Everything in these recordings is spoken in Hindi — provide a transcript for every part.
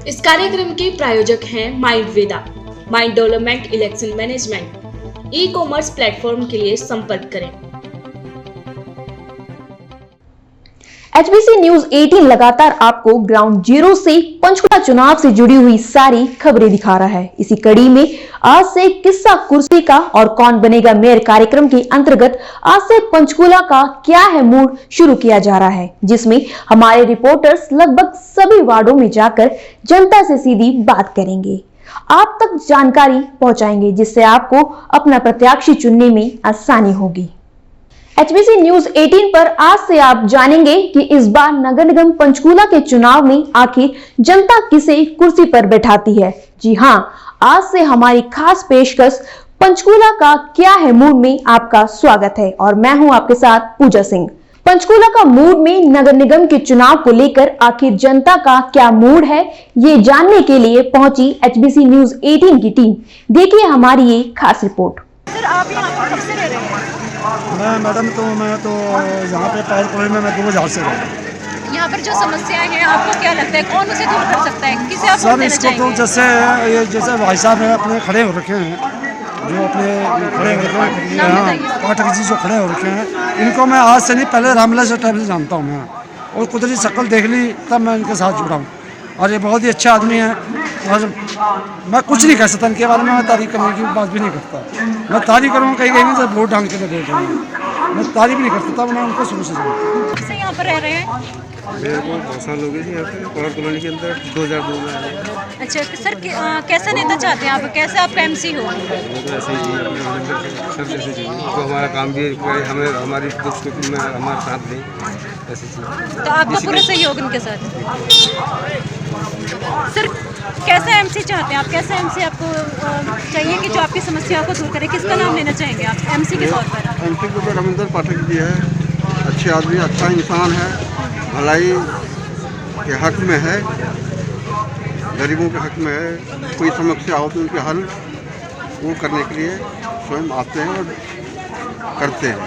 इस कार्यक्रम के प्रायोजक हैं Mind Veda, mind development election management. E commerce platform के लिए संपर्क करें। HBC न्यूज 18 लगातार आपको ग्राउंड जीरो से पंचकुला चुनाव से जुड़ी हुई सारी खबरें दिखा रहा है। इसी कड़ी में आज से किस्सा कुर्सी का और कौन बनेगा मेयर कार्यक्रम के अंतर्गत आज से पंचकुला का क्या है मूड शुरू किया जा रहा है, जिसमें हमारे रिपोर्टर्स लगभग सभी वार्डों में जाकर जनता से सीधी बात करेंगे, आप तक जानकारी पहुंचाएंगे, जिससे आपको अपना प्रत्याशी चुनने में आसानी होगी। HBC न्यूज 18 पर आज से आप जानेंगे कि इस बार नगर निगम पंचकुला के चुनाव में आखिर जनता किसे कुर्सी पर बैठाती है। जी हां, आज से हमारी खास पेशकश पंचकुला का क्या है मूड में आपका स्वागत है और मैं हूं आपके साथ पूजा सिंह। पंचकुला का मूड में नगर निगम के चुनाव को लेकर आखिर जनता का क्या मूड है, ये जानने के लिए पहुंची HBC न्यूज 18 की टीम। देखिए हमारी ये खास रिपोर्ट। सर, आप यहाँ पर कब से रह रहे हैं? मैं तो यहाँ पे पावर कॉलोनी में मैं 2000 से रहा हूँ। यहाँ पर जो समस्याएं हैं आपको क्या लगता है कौन उसे दूर कर सकता है, किसे आप सर इसको तो जैसे भाई साहब है अपने खड़े हो रखे हैं, जो अपने खड़े हो रखे हैं पाठक जी जो खड़े हो रखे हैं, इनको मैं आज से नहीं पहले रामला से टाइम से जानता हूँ मैं, और कुदरती शक्ल देख ली तब मैं इनके साथ जुड़ा हूँ और ये बहुत ही अच्छा आदमी है और मैं कुछ नहीं कह सकता इनके बारे में। मैं तारीफ करने की बात भी नहीं करता, मैं तारीफ करूँगा कहीं कहीं से वोट डाल के दे दूँगा, मैं तारीफ नहीं कर सकता, मैं उनको शुरू से जानता। यहाँ पर रह रहे हैं? मेरे को बहुत साल हो गए जी यहाँ पे पावर कॉलोनी के अंदर 2002 में आए। अच्छा सर, कैसा नेता चाहते हैं आप, कैसे आपका MC हो? वो तो ऐसे ही चाहिए सर, जैसे चाहिए तो हमारा काम भी करे, हमें हमारी दुख सुख में हमारे साथ दें, ऐसे चाहिए। तो आपका पूरा सहयोग उनके साथ। सर कैसा MC चाहते हैं आप, कैसा MC आपको चाहिए कि जो आपकी समस्या को दूर करे, किसका नाम लेना चाहेंगे आप MC के तौर पर? MC को तो रविंद्र पाठक जी है, अच्छे आदमी, अच्छा इंसान है, भलाई के हक में है, गरीबों के हक में है, कोई समस्या हो तो उनके हल वो करने के लिए स्वयं आते हैं और करते हैं।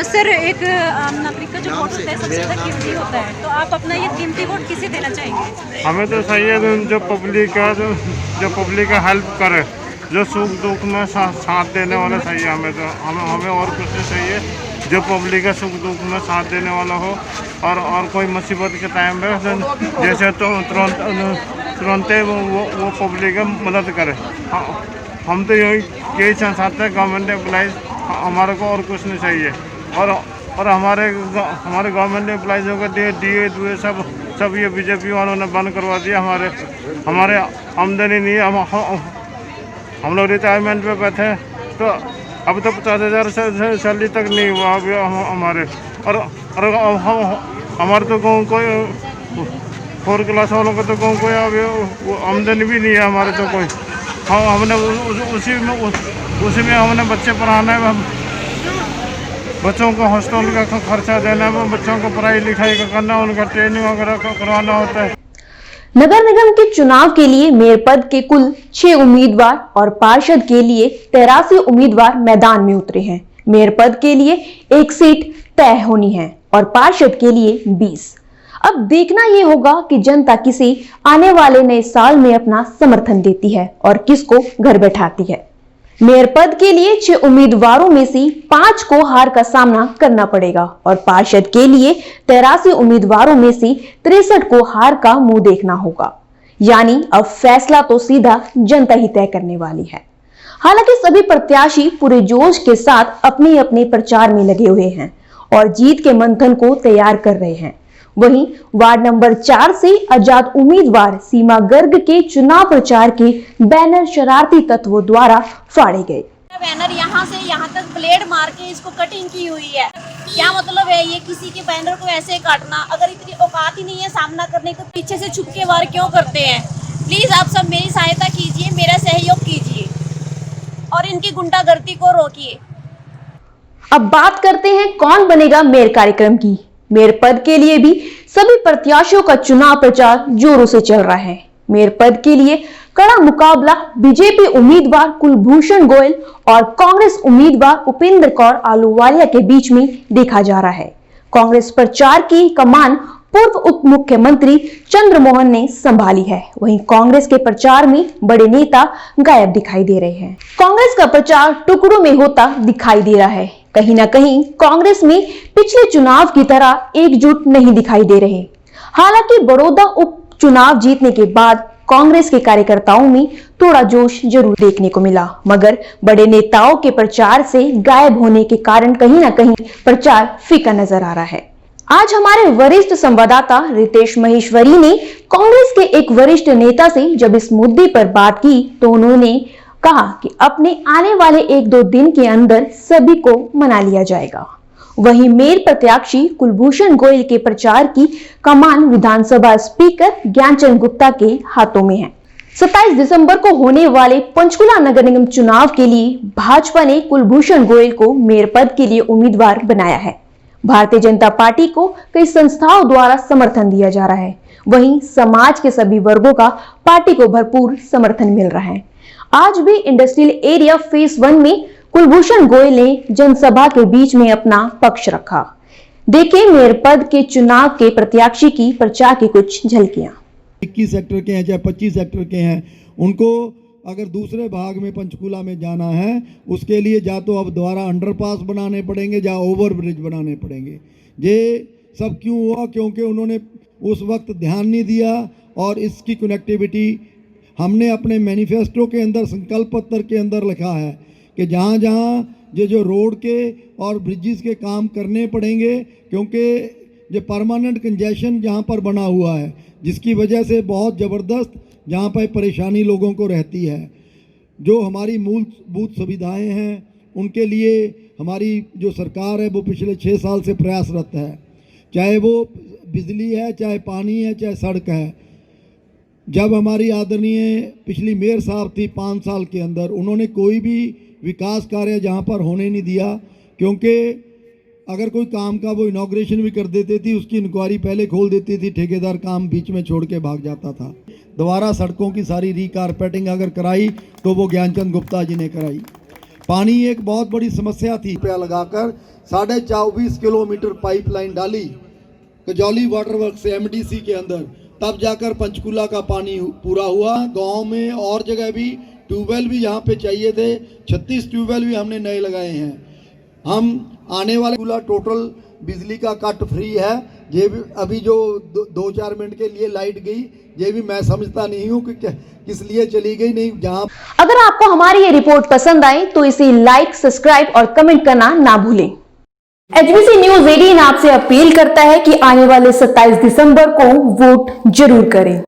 सर एक आम नागरिक का जो वोट होता है सबसे ज़्यादा कीमती होता है, तो आप अपना ये कीमती वोट किसे देना चाहेंगे? हमें तो चाहिए जो पब्लिक का हेल्प करे, जो सुख दुख में साथ देने वाला चाहिए। हमें और कुछ नहीं चाहिए, जो पब्लिक का सुख दुख में साथ देने वाला हो और कोई मुसीबत के टाइम में जैसे तो तुरंत वो पब्लिक का मदद करे। हम तो यही चाहते हैं गवर्नमेंट एम्प्लॉइज हमारे को, और कुछ नहीं चाहिए। और हमारे गवर्नमेंट एम्प्लॉइजों को DA सब ये BJP वालों ने बंद करवा दिया। हमारे आमदनी नहीं है, हम लोग रिटायरमेंट पे बैठे हैं, तो अब तो 50,000 सैलरी तक नहीं हुआ अभी हमारे, और हमारे तो कोई 4 क्लास वालों को तो कोई अभी आमदनी भी नहीं है हमारे तो कोई। हमने उसी में हमने बच्चे पढ़ाना है, बच्चों को हॉस्टल का खर्चा देना है, बच्चों को पढ़ाई लिखाई का करना, उनका ट्रेनिंग वगैरह करवाना होता है। नगर निगम के चुनाव के लिए मेयर पद के कुल 6 उम्मीदवार और पार्षद के लिए 83 उम्मीदवार मैदान में उतरे हैं। मेयर पद के लिए 1 सीट तय होनी है और पार्षद के लिए 20। अब देखना ये होगा कि जनता किसे आने वाले नए साल में अपना समर्थन देती है और किसको घर बैठाती है। मेयर पद के लिए 6 उम्मीदवारों में से 5 को हार का सामना करना पड़ेगा और पार्षद के लिए 83 उम्मीदवारों में से 63 को हार का मुंह देखना होगा। यानी अब फैसला तो सीधा जनता ही तय करने वाली है। हालांकि सभी प्रत्याशी पूरे जोश के साथ अपने अपने प्रचार में लगे हुए हैं और जीत के मंथन को तैयार कर रहे हैं। वहीं वार्ड नंबर 4 से आजाद उम्मीदवार सीमा गर्ग के चुनाव प्रचार के बैनर शरारती तत्वों द्वारा फाड़े गए। बैनर यहाँ से यहाँ तक ब्लेड मार के इसको कटिंग की हुई है। क्या मतलब है ये किसी के बैनर को ऐसे काटना? अगर इतनी औकात ही नहीं है सामना करने को, पीछे से छुप के वार क्यों करते हैं? प्लीज आप सब मेरी सहायता कीजिए, मेरा सहयोग कीजिए और इनकी गुंडागर्दी को रोकिए। अब बात करते हैं कौन बनेगा मेयर कार्यक्रम की। मेयर पद के लिए भी सभी प्रत्याशियों का चुनाव प्रचार जोरों से चल रहा है। मेयर पद के लिए कड़ा मुकाबला बीजेपी उम्मीदवार कुलभूषण गोयल और कांग्रेस उम्मीदवार उपेंद्र कौर आलूवालिया के बीच में देखा जा रहा है। कांग्रेस प्रचार की कमान पूर्व उप मुख्यमंत्री चंद्रमोहन ने संभाली है। वहीं कांग्रेस के प्रचार में बड़े नेता गायब दिखाई दे रहे हैं। कांग्रेस का प्रचार टुकड़ों में होता दिखाई दे रहा है। कहीं ना कहीं कांग्रेस में पिछले चुनाव की तरह एकजुट नहीं दिखाई दे रहे। हालांकि बड़ौदा उपचुनाव जीतने के बाद कांग्रेस के कार्यकर्ताओं में थोड़ा जोश जरूर देखने को मिला, मगर बड़े नेताओं के प्रचार से गायब होने के कारण कहीं ना कहीं प्रचार फीका नजर आ रहा है। आज हमारे वरिष्ठ संवाददाता रितेश महेश्वरी ने कांग्रेस के एक वरिष्ठ नेता से जब इस मुद्दे पर बात की तो उन्होंने कहा कि अपने आने वाले 1-2 दिन के अंदर सभी को मना लिया जाएगा। वहीं मेयर प्रत्याशी कुलभूषण गोयल के प्रचार की कमान विधानसभा स्पीकर ज्ञानचंद गुप्ता के हाथों में है। 27 दिसंबर को होने वाले पंचकुला नगर निगम चुनाव के लिए भाजपा ने कुलभूषण गोयल को मेयर पद के लिए उम्मीदवार बनाया है। भारतीय जनता पार्टी को कई संस्थाओं द्वारा समर्थन दिया जा रहा है। वहीं समाज के सभी वर्गों का पार्टी को भरपूर समर्थन मिल रहा है। आज भी इंडस्ट्रियल एरिया फेज 1 में कुलभूषण गोयल ने जनसभा के बीच में अपना पक्ष रखा। देखें मेयर पद के चुनाव के प्रत्याशी की प्रचार की कुछ झलकियां। 21 सेक्टर के हैं चाहे 25 सेक्टर के हैं, उनको अगर दूसरे भाग में पंचकूला में जाना है उसके लिए जा तो अब दोबारा अंडरपास बनाने पड़ेंगे या ओवरब्रिज बनाने पड़ेंगे। ये सब क्यों हुआ? क्योंकि उन्होंने उस वक्त ध्यान नहीं दिया और इसकी कनेक्टिविटी हमने अपने मैनिफेस्टो के अंदर संकल्प पत्र के अंदर लिखा है कि जहाँ जहाँ ये जो रोड के और ब्रिजेस के काम करने पड़ेंगे, क्योंकि ये परमानेंट कंजेशन जहाँ पर बना हुआ है जिसकी वजह से बहुत ज़बरदस्त जहाँ पर परेशानी लोगों को रहती है। जो हमारी मूलभूत सुविधाएं हैं उनके लिए हमारी जो सरकार है वो पिछले 6 साल से प्रयासरत है, चाहे वो बिजली है, चाहे पानी है, चाहे सड़क है। जब हमारी आदरणीय पिछली मेयर साहब थी 5 साल के अंदर, उन्होंने कोई भी विकास कार्य जहाँ पर होने नहीं दिया, क्योंकि अगर कोई काम का वो इनॉग्रेशन भी कर देते थी उसकी इंक्वायरी पहले खोल देती थी, ठेकेदार काम बीच में छोड़ के भाग जाता था। दोबारा सड़कों की सारी रीकारपेटिंग अगर कराई तो वो ज्ञानचंद गुप्ता जी ने कराई। पानी एक बहुत बड़ी समस्या थी, रुपया लगाकर 24.5 किलोमीटर पाइपलाइन डाली कजौली वाटर वर्क से MDC के अंदर, तब जाकर पंचकूला का पानी पूरा हुआ। गाँव में और जगह भी ट्यूबवेल भी यहाँ पे चाहिए थे, 36 ट्यूबवेल भी हमने नए लगाए हैं। हम आने वाले टोटल बिजली का कट फ्री है। ये भी अभी जो 2-4 मिनट के लिए लाइट गई, ये भी मैं समझता नहीं हूँ कि किस लिए चली गई। नहीं, जहाँ अगर आपको हमारी ये रिपोर्ट पसंद आई तो इसे लाइक, सब्सक्राइब और कमेंट करना ना भूलें। HBC न्यूज़ 18 आपसे अपील करता है कि आने वाले 27 दिसंबर को वोट जरूर करें।